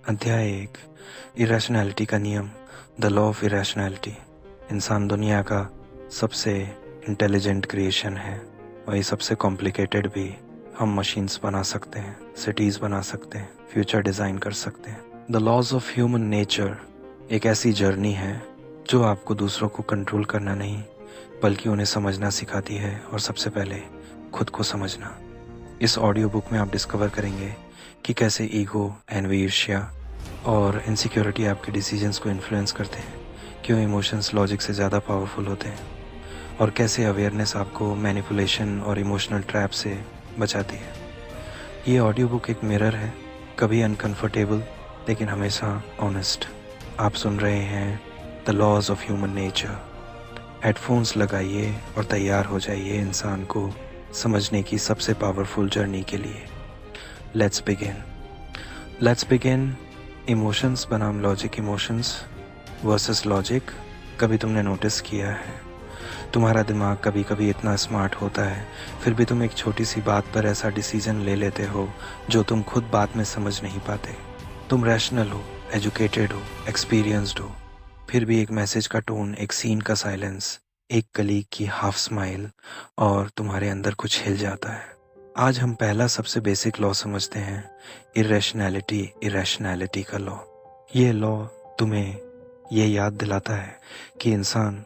अध्याय 1। इरेशनैलिटी का नियम, द लॉ ऑफ इरेशनैलिटी। इंसान दुनिया का सबसे इंटेलिजेंट क्रिएशन है, वही सबसे कॉम्प्लिकेटेड भी। हम मशीन्स बना सकते हैं, सिटीज़ बना सकते हैं, फ्यूचर डिज़ाइन कर सकते हैं। The laws of human nature एक ऐसी जर्नी है जो आपको दूसरों को कंट्रोल करना नहीं बल्कि उन्हें समझना सिखाती है, और सबसे पहले खुद को समझना। इस ऑडियो बुक में आप डिस्कवर करेंगे कि कैसे ईगो, एनवी, ईर्ष्या और इनसिक्योरिटी आपके डिसीजंस को इन्फ्लुएंस करते हैं, क्यों इमोशंस लॉजिक से ज़्यादा पावरफुल होते हैं, और कैसे अवेयरनेस आपको मैनिपुलेशन और इमोशनल ट्रैप से बचाती है। ये ऑडियो बुक एक मिरर है, कभी अनकंफर्टेबल लेकिन हमेशा ऑनेस्ट। आप सुन रहे हैं the laws of human nature. Headphones लगाइए और तैयार हो जाइए इंसान को समझने की सबसे पावरफुल जर्नी के लिए। Let's begin. इमोशंस बनाम लॉजिक, इमोशंस वर्सेस लॉजिक। कभी तुमने नोटिस किया है तुम्हारा दिमाग कभी कभी इतना स्मार्ट होता है, फिर भी तुम एक छोटी सी बात पर ऐसा डिसीजन ले लेते हो जो तुम खुद बाद में समझ नहीं पाते। तुम रैशनल हो, एजुकेटेड हो, एक्सपीरियंस्ड हो, फिर भी एक मैसेज का टोन, एक सीन का साइलेंस, एक कलीग की हाफ स्माइल और तुम्हारे अंदर कुछ हिल जाता है। आज हम पहला सबसे बेसिक लॉ समझते हैं, इरेशनैलिटी का लॉ। ये लॉ तुम्हें ये याद दिलाता है कि इंसान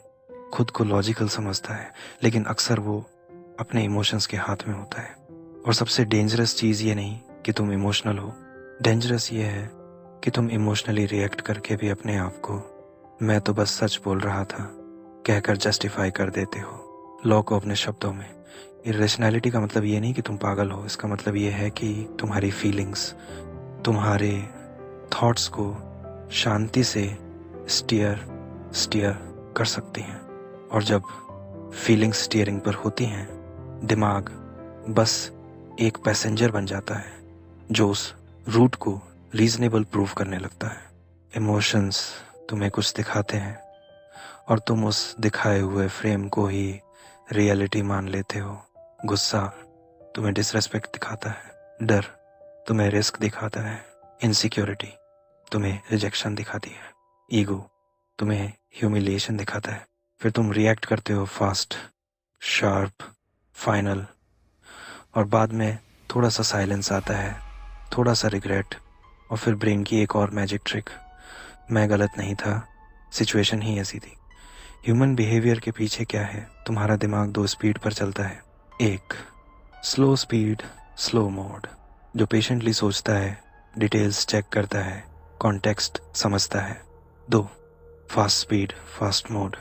खुद को लॉजिकल समझता है, लेकिन अक्सर वो अपने इमोशंस के हाथ में होता है। और सबसे डेंजरस चीज़ ये नहीं कि तुम इमोशनल हो, डेंजरस ये है कि तुम इमोशनली रिएक्ट करके भी अपने आप को मैं तो बस सच बोल रहा था कहकर जस्टिफाई कर देते हो। लॉ को अपने शब्दों में, इरेशनैलिटी का मतलब ये नहीं कि तुम पागल हो, इसका मतलब ये है कि तुम्हारी फीलिंग्स, तुम्हारे थॉट्स को शांति से स्टीयर कर सकती हैं। और जब फीलिंग्स स्टीयरिंग पर होती हैं, दिमाग बस एक पैसेंजर बन जाता है जो उस रूट को रीजनेबल प्रूव करने लगता है। इमोशंस तुम्हें कुछ दिखाते हैं और तुम उस दिखाए हुए फ्रेम को ही रियलिटी मान लेते हो। गुस्सा तुम्हें डिसरेस्पेक्ट दिखाता है, डर तुम्हें रिस्क दिखाता है, इनसिक्योरिटी तुम्हें रिजेक्शन दिखाती है, ईगो तुम्हें ह्यूमिलिएशन दिखाता है। फिर तुम रिएक्ट करते हो फास्ट, शार्प, फाइनल, और बाद में थोड़ा सा साइलेंस आता है, थोड़ा सा रिग्रेट, और फिर ब्रेन की एक और मैजिक ट्रिक, मैं गलत नहीं था, सिचुएशन ही ऐसी थी। ह्यूमन बिहेवियर के पीछे क्या है? तुम्हारा दिमाग 2 स्पीड पर चलता है। एक, स्लो स्पीड, स्लो मोड, जो पेशेंटली सोचता है, डिटेल्स चेक करता है, कॉन्टेक्स्ट समझता है। 2, फास्ट स्पीड, फास्ट मोड,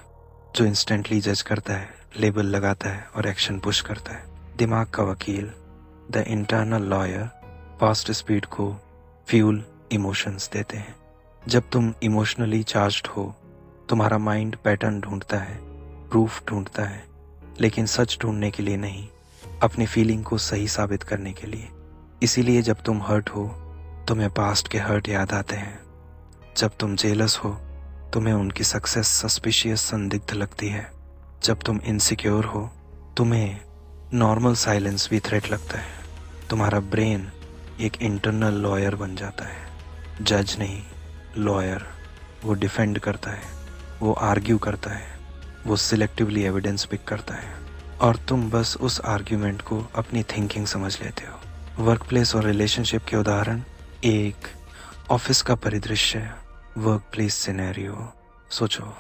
जो इंस्टेंटली जज करता है, लेबल लगाता है और एक्शन पुश करता है। दिमाग का वकील, the internal lawyer, fast speed को फ्यूल इमोशंस देते हैं। जब तुम इमोशनली चार्ज्ड हो, तुम्हारा माइंड पैटर्न ढूंढता है, प्रूफ ढूंढता है, लेकिन सच ढूंढने के लिए नहीं, अपनी फीलिंग को सही साबित करने के लिए। इसीलिए जब तुम हर्ट हो, तुम्हें पास्ट के हर्ट याद आते हैं। जब तुम जेलस हो, तुम्हें उनकी सक्सेस सस्पिशियस, संदिग्ध लगती है। जब तुम इनसिक्योर हो, तुम्हें नॉर्मल साइलेंस भी थ्रेट लगता है। तुम्हारा ब्रेन एक इंटरनल लॉयर बन जाता है, जज नहीं, लॉयर। वो डिफेंड करता है, वो आर्ग्यू करता है, वो सिलेक्टिवली एविडेंस पिक करता है, और तुम बस उस आर्ग्यूमेंट को अपनी थिंकिंग समझ लेते हो। वर्क प्लेस और रिलेशनशिप के उदाहरण, एक ऑफिस का परिदृश्य, वर्क प्लेस सिनेरियो। सोचो,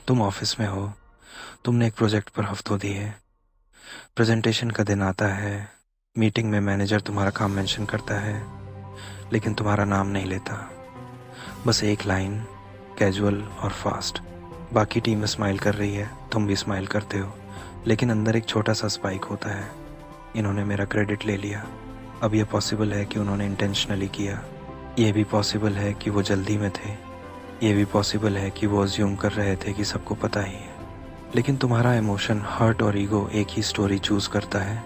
तुम ऑफिस में हो, तुमने एक प्रोजेक्ट पर हफ्तों दिए, प्रेजेंटेशन का दिन आता है, मीटिंग में मैनेजर तुम्हारा काम मेंशन करता है, लेकिन तुम्हारा नाम नहीं लेता, बस एक लाइन, कैजुअल और फास्ट। बाकी टीम स्माइल कर रही है, तुम भी स्माइल करते हो, लेकिन अंदर एक छोटा सा स्पाइक होता है, इन्होंने मेरा क्रेडिट ले लिया। अब ये पॉसिबल है कि उन्होंने इंटेंशनली किया, ये भी पॉसिबल है कि वो जल्दी में थे, ये भी पॉसिबल है कि वो अज्यूम कर रहे थे कि सबको पता ही है। लेकिन तुम्हारा इमोशन, हर्ट और ईगो एक ही स्टोरी चूज करता है,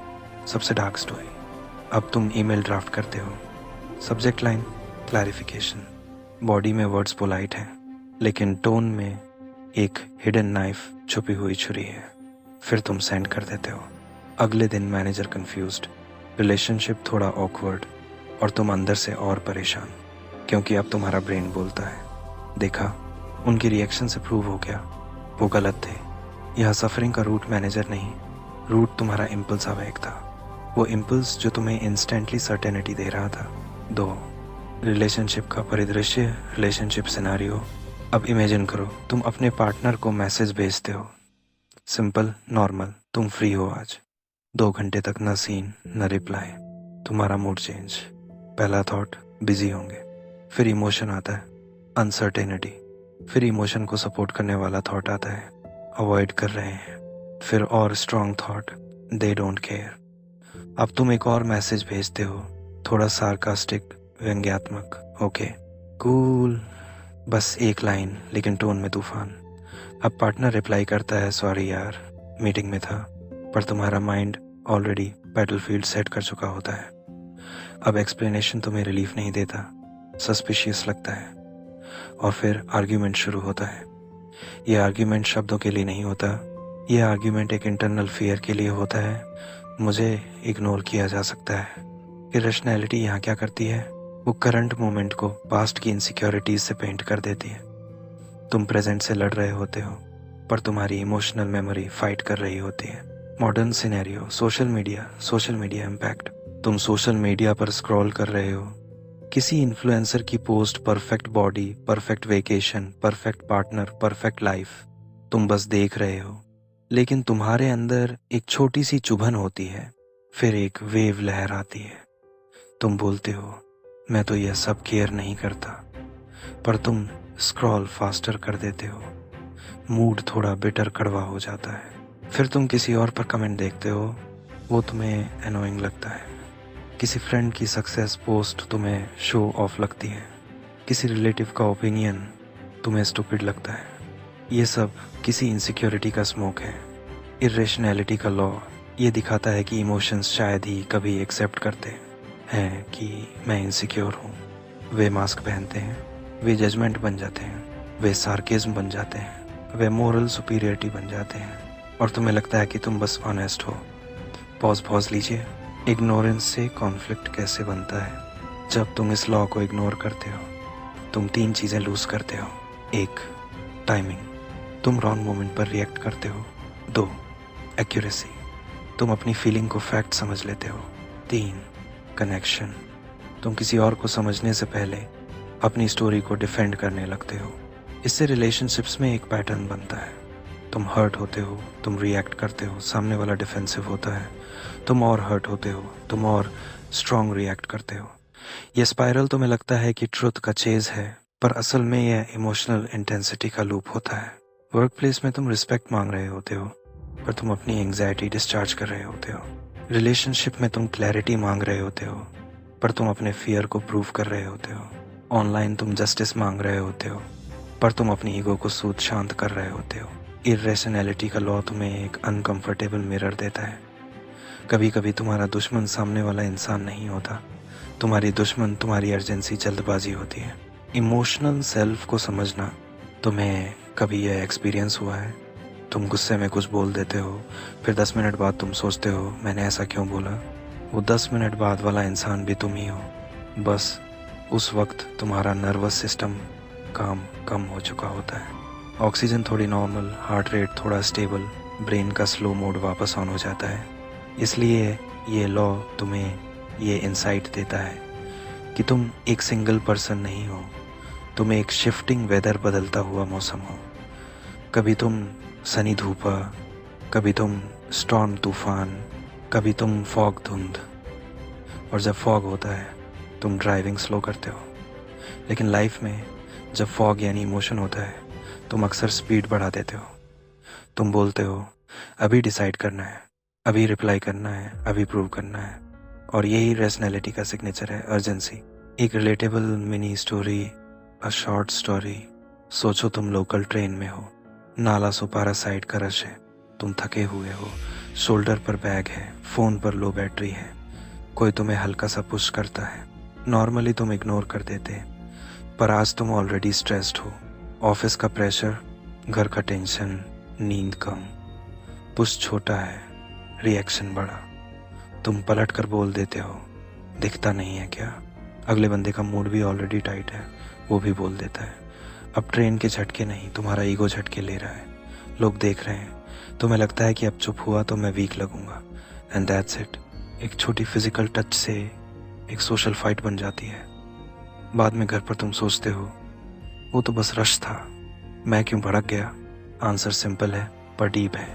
सबसे डार्क स्टोरी। अब तुम ईमेल ड्राफ्ट करते हो, सब्जेक्ट लाइन क्लैरिफिकेशन, बॉडी में वर्ड्स पोलाइट हैं, लेकिन टोन में एक हिडन नाइफ, छुपी हुई छुरी है। फिर तुम सेंड कर देते हो। अगले दिन मैनेजर कंफ्यूज्ड, रिलेशनशिप थोड़ा ऑकवर्ड, और तुम अंदर से और परेशान। क्योंकि अब तुम्हारा ब्रेन बोलता है, देखा, उनकी रिएक्शन से प्रूव हो गया, वो गलत थे। यह सफरिंग का रूट मैनेजर नहीं, रूट तुम्हारा इम्पल्स अवेक था, वो इम्पल्स जो तुम्हें इंस्टेंटली सर्टेनिटी दे रहा था। 2. रिलेशनशिप का परिदृश्य, रिलेशनशिप सिनारियो। अब इमेजिन करो तुम अपने पार्टनर को मैसेज भेजते हो, सिंपल, नॉर्मल, तुम फ्री हो आज। 2 घंटे तक न सीन न रिप्लाई, तुम्हारा मूड चेंज। पहला थॉट, बिजी होंगे। फिर इमोशन आता है, अनसर्टेनिटी। फिर इमोशन को सपोर्ट करने वाला थॉट आता है, अवॉइड कर रहे हैं। फिर और strong thought, they don't care. अब तुम एक और मैसेज भेजते हो, थोड़ा सार्कास्टिक, व्यंग्यात्मक, ओके, कूल, बस एक लाइन लेकिन टोन में तूफान। अब पार्टनर रिप्लाई करता है, सॉरी यार, मीटिंग में था, पर तुम्हारा माइंड ऑलरेडी बैटलफील्ड सेट कर चुका होता है। अब एक्सप्लेनेशन तुम्हें रिलीफ नहीं देता, सस्पिशियस लगता है, और फिर आर्ग्यूमेंट शुरू होता है। ये आर्ग्यूमेंट शब्दों के लिए नहीं होता, ये आर्ग्यूमेंट एक इंटरनल फियर के लिए होता है, मुझे इग्नोर किया जा सकता है। इरेशनैलिटी यहाँ क्या करती है, वो करंट मोमेंट को पास्ट की इनसिक्योरिटीज से पेंट कर देती है। तुम प्रेजेंट से लड़ रहे होते हो, पर तुम्हारी इमोशनल मेमोरी फाइट कर रही होती है। Modern scenario, social media impact. तुम सोशल मीडिया पर स्क्रॉल कर रहे हो, किसी इन्फ्लुएंसर की post, perfect body, perfect vacation, perfect partner, perfect life, तुम बस देख रहे हो, लेकिन तुम्हारे अंदर एक छोटी सी चुभन होती है, फिर एक वेव लहर आती है। तुम बोलते हो, मैं तो यह सब केयर नहीं करता, पर तुम स्क्रॉल फास्टर कर देते हो, मूड थोड़ा बिटर कड़वा हो जाता है। फिर तुम किसी और पर कमेंट देखते हो, वो तुम्हें एनोइंग लगता है। किसी फ्रेंड की सक्सेस पोस्ट तुम्हें शो ऑफ लगती है, किसी रिलेटिव का ओपिनियन तुम्हें स्टूपिड लगता है। ये सब किसी इनसिक्योरिटी का स्मोक है। इरेशनैलिटी का लॉ ये दिखाता है कि इमोशंस शायद ही कभी एक्सेप्ट करते हैं कि मैं इनसिक्योर हूँ। वे मास्क पहनते हैं, वे जजमेंट बन जाते हैं, वे सार्केज्म बन जाते हैं, वे मोरल सुपीरियरिटी बन जाते हैं, और तुम्हें लगता है कि तुम बस ऑनेस्ट हो। पॉज लीजिए। इग्नोरेंस से कॉन्फ्लिक्ट कैसे बनता है? जब तुम इस लॉ को इग्नोर करते हो, तुम 3 चीज़ें लूज करते हो। 1. टाइमिंग, तुम रॉन्ग मोमेंट पर रिएक्ट करते हो। 2. एक्यूरेसी, तुम अपनी फीलिंग को फैक्ट समझ लेते हो। 3. कनेक्शन, तुम किसी और को समझने से पहले अपनी स्टोरी को डिफेंड करने लगते हो। इससे रिलेशनशिप्स में एक पैटर्न बनता है, तुम हर्ट होते हो, तुम रिएक्ट करते हो, सामने वाला डिफेंसिव होता है, तुम और हर्ट होते हो, तुम और स्ट्रॉन्ग रिएक्ट करते हो। यह स्पाइरल तुम्हें लगता है कि ट्रुथ का चेज है, पर असल में यह इमोशनल इंटेंसिटी का लूप होता है। वर्क प्लेस में तुम रिस्पेक्ट मांग रहे होते हो, पर तुम अपनी एंग्जाइटी डिस्चार्ज कर रहे होते हो। रिलेशनशिप में तुम क्लैरिटी मांग रहे होते हो, पर तुम अपने फियर को प्रूव कर रहे होते हो। ऑनलाइन तुम जस्टिस मांग रहे होते हो, पर तुम अपनी ईगो को सूद शांत कर रहे होते हो। इरेशनैलिटी का लॉ तुम्हें एक अनकंफर्टेबल मिरर देता है। कभी कभी तुम्हारा दुश्मन सामने वाला इंसान नहीं होता, तुम्हारी दुश्मन तुम्हारी अर्जेंसी, जल्दबाजी होती है। इमोशनल सेल्फ को समझना, तुम्हें कभी यह एक्सपीरियंस हुआ है? तुम गुस्से में कुछ बोल देते हो, फिर 10 मिनट बाद तुम सोचते हो, मैंने ऐसा क्यों बोला? वो 10 मिनट बाद वाला इंसान भी तुम ही हो, बस उस वक्त तुम्हारा नर्वस सिस्टम काम कम हो चुका होता है। ऑक्सीजन थोड़ी नॉर्मल, हार्ट रेट थोड़ा स्टेबल, ब्रेन का स्लो मोड वापस ऑन हो जाता है। इसलिए ये लॉ तुम्हें ये इंसाइट देता है कि तुम एक सिंगल पर्सन नहीं हो, तुम एक शिफ्टिंग वेदर, बदलता हुआ मौसम हो। कभी तुम सनी धूपा, कभी तुम स्टॉर्म तूफान, कभी तुम फॉग धुंध। और जब फॉग होता है तुम ड्राइविंग स्लो करते हो, लेकिन लाइफ में जब फॉग यानी इमोशन होता है तुम अक्सर स्पीड बढ़ा देते हो। तुम बोलते हो, अभी डिसाइड करना है, अभी रिप्लाई करना है, अभी प्रूव करना है। और यही रेशनैलिटी का सिग्नेचर है, अर्जेंसी। एक relatable mini story, a short story. सोचो तुम लोकल ट्रेन में हो, नाला सुपारा साइड का रश है, तुम थके हुए हो, शोल्डर पर बैग है, फ़ोन पर लो बैटरी है, कोई तुम्हें हल्का सा पुश करता है। नॉर्मली तुम इग्नोर कर देते, पर आज तुम ऑलरेडी स्ट्रेस्ड हो। ऑफिस का प्रेशर, घर का टेंशन, नींद कम, पुश छोटा है, रिएक्शन बड़ा। तुम पलट कर बोल देते हो, दिखता नहीं है क्या? अगले बंदे का मूड भी ऑलरेडी टाइट है, वो भी बोल देता है। अब ट्रेन के झटके नहीं, तुम्हारा ईगो झटके ले रहा है। लोग देख रहे हैं, तुम्हें लगता है कि अब चुप हुआ तो मैं वीक लगूंगा, एंड दैट्स इट। एक छोटी फिजिकल टच से एक सोशल फाइट बन जाती है। बाद में घर पर तुम सोचते हो, वो तो बस रश था, मैं क्यों भड़क गया। आंसर सिंपल है पर डीप है।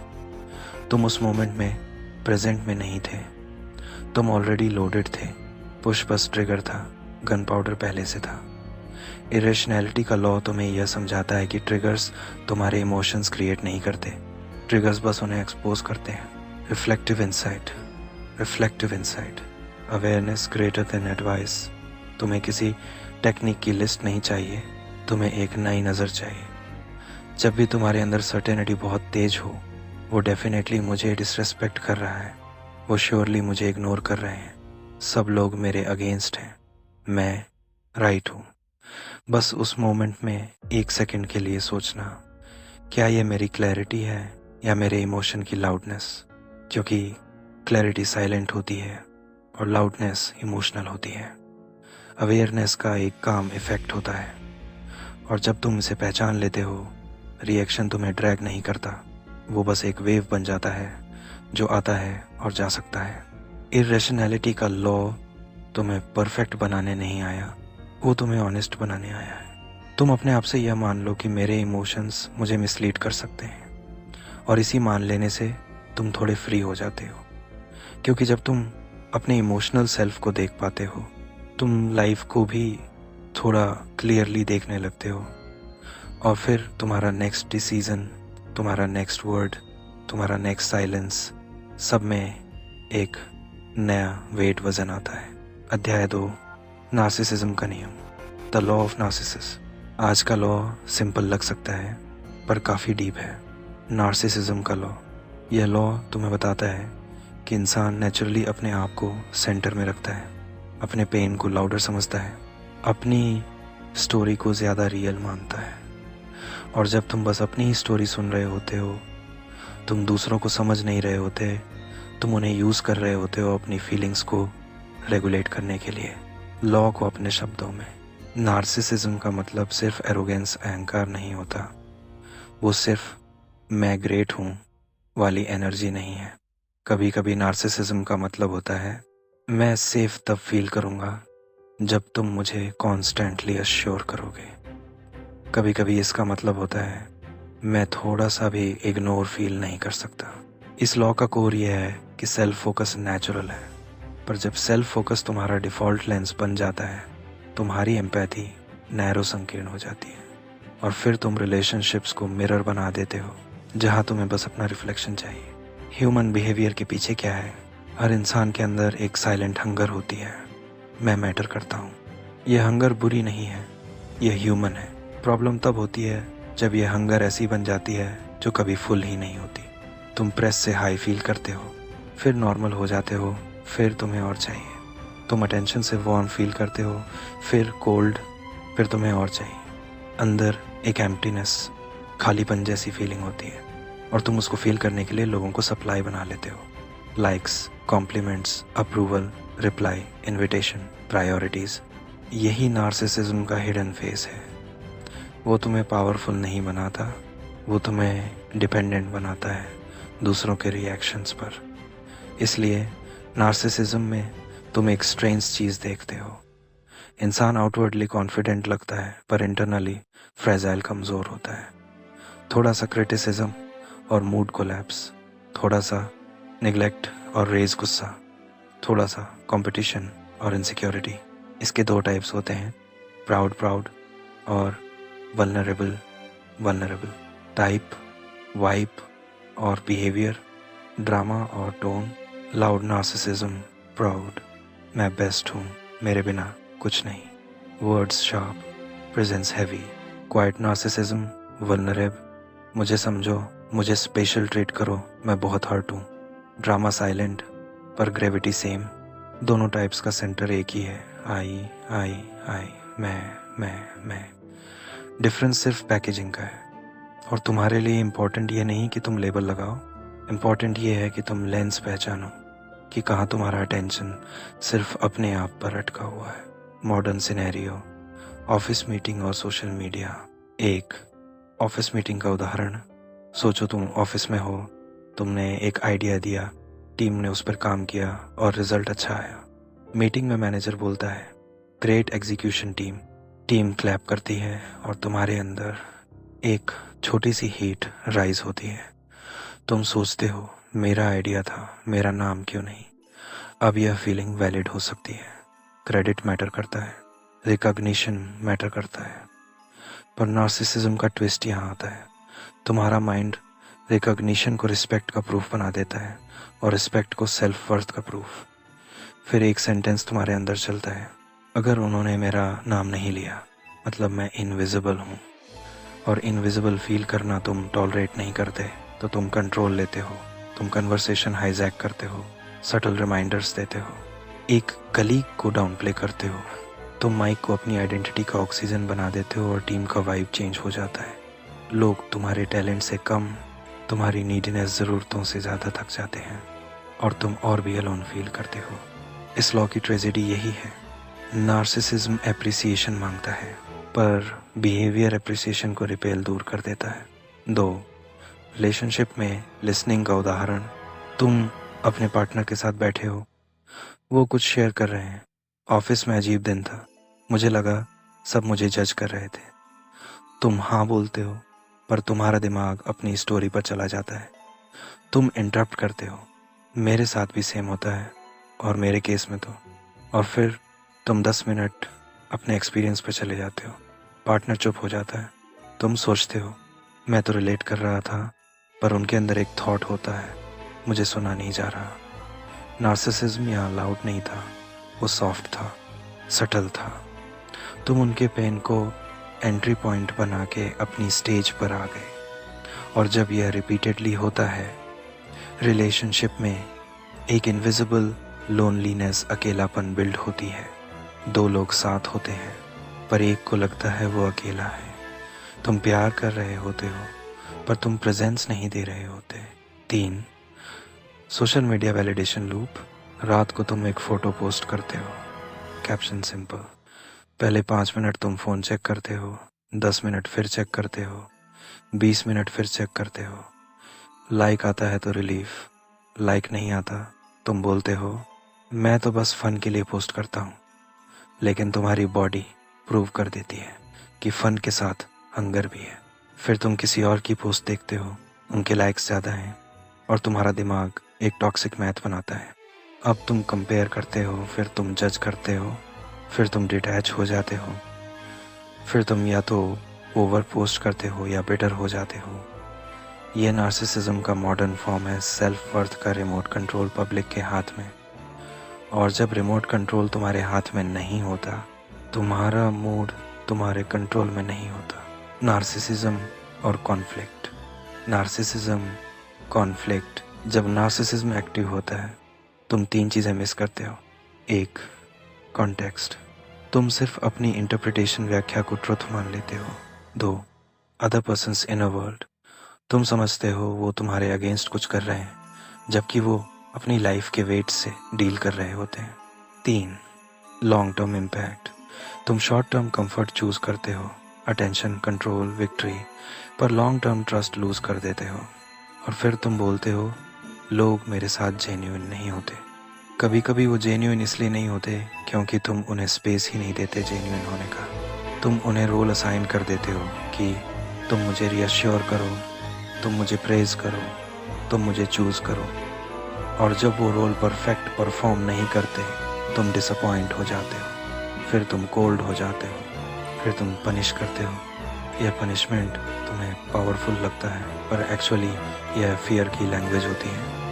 तुम उस मोमेंट में प्रेजेंट में नहीं थे, तुम ऑलरेडी लोडेड थे। पुश बस ट्रिगर था, गन पाउडर पहले से था। इरेशनैलिटी का लॉ तुम्हें यह समझाता है कि ट्रिगर्स तुम्हारे इमोशंस क्रिएट नहीं करते, ट्रिगर्स बस उन्हें एक्सपोज करते हैं। Reflective insight, reflective insight, awareness greater than advice. तुम्हें किसी टेक्निक की लिस्ट नहीं चाहिए, तुम्हें एक नई नज़र चाहिए। जब भी तुम्हारे अंदर सर्टेनिटी बहुत तेज हो, वो डेफिनेटली मुझे डिसरेस्पेक्ट कर रहा है, वो श्योरली मुझे इग्नोर कर रहे हैं, सब लोग मेरे अगेंस्ट हैं, मैं राइट हूँ। बस उस मोमेंट में एक सेकंड के लिए सोचना, क्या ये मेरी क्लैरिटी है या मेरे इमोशन की लाउडनेस। क्योंकि क्लैरिटी साइलेंट होती है और लाउडनेस इमोशनल होती है। अवेयरनेस का एक काम इफेक्ट होता है, और जब तुम इसे पहचान लेते हो, रिएक्शन तुम्हें ड्रैग नहीं करता, वो बस एक वेव बन जाता है जो आता है और जा सकता है। इरेशनैलिटी का लॉ तुम्हें परफेक्ट बनाने नहीं आया, वो तुम्हें ऑनेस्ट बनाने आया है। तुम अपने आप से यह मान लो कि मेरे इमोशंस मुझे मिसलीड कर सकते हैं, और इसी मान लेने से तुम थोड़े फ्री हो जाते हो। क्योंकि जब तुम अपने इमोशनल सेल्फ को देख पाते हो, तुम लाइफ को भी थोड़ा क्लियरली देखने लगते हो, और फिर तुम्हारा नेक्स्ट डिसीजन, तुम्हारा नेक्स्ट वर्ड, तुम्हारा नेक्स्ट साइलेंस, सब में एक नया वेट वजन आता है। अध्याय 2, नार्सिसिज्म का नियम, द लॉ ऑफ नार्सिसिस। आज का लॉ सिंपल लग सकता है पर काफ़ी डीप है। नार्सिसिज्म का लॉ, यह लॉ तुम्हें बताता है कि इंसान नेचुरली अपने आप को सेंटर में रखता है, अपने पेन को लाउडर समझता है, अपनी स्टोरी को ज़्यादा रियल मानता है। और जब तुम बस अपनी ही स्टोरी सुन रहे होते हो, तुम दूसरों को समझ नहीं रहे होते, तुम उन्हें यूज़ कर रहे होते हो अपनी फीलिंग्स को रेगुलेट करने के लिए। लॉ को अपने शब्दों में, नार्सिसिज्म का मतलब सिर्फ एरोगेंस, अहंकार नहीं होता, वो सिर्फ मैं ग्रेट हूँ वाली एनर्जी नहीं है। कभी कभी नार्सिसिज्म का मतलब होता है, मैं सेफ तब फील करूँगा जब तुम मुझे कॉन्स्टेंटली अश्योर करोगे। कभी कभी इसका मतलब होता है, मैं थोड़ा सा भी इग्नोर फील नहीं कर सकता। इस लॉ का कोर यह है कि सेल्फ फोकस नेचुरल है, पर जब सेल्फ फोकस तुम्हारा डिफ़ॉल्ट लेंस बन जाता है, तुम्हारी एम्पैथी नैरो संकीर्ण हो जाती है, और फिर तुम रिलेशनशिप्स को मिरर बना देते हो जहाँ तुम्हें बस अपना रिफ्लेक्शन चाहिए। ह्यूमन बिहेवियर के पीछे क्या है? हर इंसान के अंदर एक साइलेंट हंगर होती है, मैं मैटर करता हूँ। यह हंगर बुरी नहीं है, यह ह्यूमन है। प्रॉब्लम तब होती है जब यह हंगर ऐसी बन जाती है जो कभी फुल ही नहीं होती। तुम प्रेस से हाई फील करते हो, फिर नॉर्मल हो जाते हो, फिर तुम्हें और चाहिए। तुम अटेंशन से वार्म फील करते हो, फिर कोल्ड, फिर तुम्हें और चाहिए। अंदर एक एम्प्टीनेस, खालीपन जैसी फीलिंग होती है, और तुम उसको फील करने के लिए लोगों को सप्लाई बना लेते हो। Likes, compliments, approval, reply, invitations, priorities. यही नार्सिसिज्म का हिडन फेस है। वो तुम्हें पावरफुल नहीं बनाता, वो तुम्हें डिपेंडेंट बनाता है दूसरों के रिएक्शंस पर। इसलिए नार्सिसिज्म में तुम एक स्ट्रेंज चीज़ देखते हो। इंसान आउटवर्डली कॉन्फिडेंट लगता है पर इंटरनली फ्रेजाइल, कमज़ोर होता है। थोड़ा सा क्रिटिसिज्म और मूड कोलैप्स, थोड़ा सा निगलेक्ट और रेज गुस्सा, थोड़ा सा कंपटीशन और इनसिक्योरिटी। इसके 2 टाइप्स होते हैं, प्राउड और वल्नरेबल। टाइप, वाइब और बिहेवियर, ड्रामा और टोन। लाउड नार्सिसिज्म, प्राउड, मैं बेस्ट हूँ, मेरे बिना कुछ नहीं, words sharp, presence heavy. Quiet narcissism, vulnerable, मुझे समझो, मुझे स्पेशल ट्रीट करो, मैं बहुत हर्ट हूँ। ड्रामा साइलेंट पर ग्रेविटी सेम। दोनों टाइप्स का सेंटर एक ही है, आई, मैं। डिफरेंस सिर्फ पैकेजिंग का है। और तुम्हारे लिए इम्पोर्टेंट ये नहीं कि तुम लेबल लगाओ, इम्पोर्टेंट ये है कि तुम लेंस पहचानो कि कहाँ तुम्हारा अटेंशन सिर्फ अपने आप पर अटका हुआ है। मॉडर्न सिनेरियो, ऑफिस मीटिंग और सोशल मीडिया। एक ऑफिस मीटिंग का उदाहरण। सोचो तुम ऑफिस में हो, तुमने एक आइडिया दिया, टीम ने उस पर काम किया और रिजल्ट अच्छा आया। मीटिंग में मैनेजर बोलता है, great execution team. Team clap करती है और तुम्हारे अंदर एक छोटी सी हीट राइज होती है। तुम सोचते हो, मेरा आइडिया था, मेरा नाम क्यों नहीं। अब यह फीलिंग वैलिड हो सकती है। क्रेडिट मैटर करता है, रिकॉग्निशन मैटर करता है, पर नार्सिसिज्म का ट्विस्ट यहाँ आता है। तुम्हारा माइंड रिकॉग्निशन को रिस्पेक्ट का प्रूफ बना देता है और रिस्पेक्ट को सेल्फ वर्थ का प्रूफ। फिर एक सेंटेंस तुम्हारे अंदर चलता है, अगर उन्होंने मेरा नाम नहीं लिया मतलब मैं इनविजिबल हूँ। और इनविजिबल फील करना तुम टॉलरेट नहीं करते, तो तुम कंट्रोल लेते हो, तुम कन्वर्सेशन हाईजैक करते हो, सटल रिमाइंडर्स देते हो, एक कलीग को डाउन प्ले करते हो। तुम माइक को अपनी आइडेंटिटी का ऑक्सीजन बना देते हो और टीम का वाइब चेंज हो जाता है। लोग तुम्हारे टैलेंट से कम, तुम्हारी नीडीनेस ज़रूरतों से ज़्यादा थक जाते हैं और तुम और भी अलोन फील करते हो। इस लॉ की ट्रेजेडी यही है, नार्सिसिज्म एप्रिसिएशन मांगता है पर बिहेवियर एप्रिसिएशन को रिपेल दूर कर देता है। 2 रिलेशनशिप में लिसनिंग का उदाहरण। तुम अपने पार्टनर के साथ बैठे हो, वो कुछ शेयर कर रहे हैं, ऑफिस में अजीब दिन था, मुझे लगा सब मुझे जज कर रहे थे। तुम हाँ बोलते हो पर तुम्हारा दिमाग अपनी स्टोरी पर चला जाता है। तुम इंटरप्ट करते हो, मेरे साथ भी सेम होता है और मेरे केस में तो। और फिर तुम 10 मिनट अपने एक्सपीरियंस पर चले जाते हो। पार्टनर चुप हो जाता है। तुम सोचते हो, मैं तो रिलेट कर रहा था, पर उनके अंदर एक थॉट होता है, मुझे सुना नहीं जा रहा। नार्सिसिज्म यहाँ लाउड नहीं था, वो सॉफ्ट था, सटल था। तुम उनके पेन को एंट्री पॉइंट बना के अपनी स्टेज पर आ गए। और जब यह रिपीटेडली होता है, रिलेशनशिप में एक इनविजिबल लोनलीनेस, अकेलापन बिल्ड होती है। 2 लोग साथ होते हैं पर एक को लगता है वो अकेला है। तुम प्यार कर रहे होते हो पर तुम प्रेजेंस नहीं दे रहे होते। 3 सोशल मीडिया वैलिडेशन लूप। रात को तुम एक फ़ोटो पोस्ट करते हो, कैप्शन सिंपल, पहले 5 मिनट तुम फ़ोन चेक करते हो, 10 मिनट फिर चेक करते हो, 20 मिनट फिर चेक करते हो। लाइक आता है तो रिलीफ, लाइक नहीं आता तुम बोलते हो, मैं तो बस फ़न के लिए पोस्ट करता हूँ। लेकिन तुम्हारी बॉडी प्रूव कर देती है कि फ़न के साथ हंगर भी है। फिर तुम किसी और की पोस्ट देखते हो, उनके लाइक्स ज़्यादा हैं और तुम्हारा दिमाग एक टॉक्सिक मैथ बनाता है। अब तुम कंपेयर करते हो, फिर तुम जज करते हो, फिर तुम डिटैच हो जाते हो, फिर तुम या तो ओवर पोस्ट करते हो या बिटर हो जाते हो। ये नार्सिसिज्म का मॉडर्न फॉर्म है, सेल्फ वर्थ का रिमोट कंट्रोल पब्लिक के हाथ में। और जब रिमोट कंट्रोल तुम्हारे हाथ में नहीं होता, तुम्हारा मूड तुम्हारे कंट्रोल में नहीं होता। नार्सिसिज्म और कॉन्फ्लिक्ट। Narcissism, conflict. जब नार्सिसिज्म एक्टिव होता है, तुम 3 चीज़ें मिस करते हो। 1 कॉन्टेक्स्ट, तुम सिर्फ अपनी इंटरप्रिटेशन, व्याख्या को ट्रुथ मान लेते हो। 2 अदर पर्सन्स इनर वर्ल्ड, तुम समझते हो वो तुम्हारे अगेंस्ट कुछ कर रहे हैं जबकि वो अपनी लाइफ के वेट से डील कर रहे होते हैं। 3 लॉन्ग टर्म इम्पैक्ट, तुम शॉर्ट टर्म कंफर्ट चूज करते हो, अटेंशन, कंट्रोल, विक्ट्री, पर लॉन्ग टर्म ट्रस्ट लूज कर देते हो। और फिर तुम बोलते हो, लोग मेरे साथ जेन्युइन नहीं होते। कभी कभी वो जेन्युइन इसलिए नहीं होते क्योंकि तुम उन्हें स्पेस ही नहीं देते जेन्युइन होने का। तुम उन्हें रोल असाइन कर देते हो कि तुम मुझे रियश्योर करो, तुम मुझे प्रेज करो, तुम मुझे चूज़ करो। और जब वो रोल परफेक्ट परफॉर्म नहीं करते, तुम डिसअपॉइंट हो जाते हो, फिर तुम कोल्ड हो जाते हो, फिर तुम पनिश करते हो। यह पनिशमेंट तुम्हें पावरफुल लगता है पर एक्चुअली यह फियर की लैंग्वेज होती है।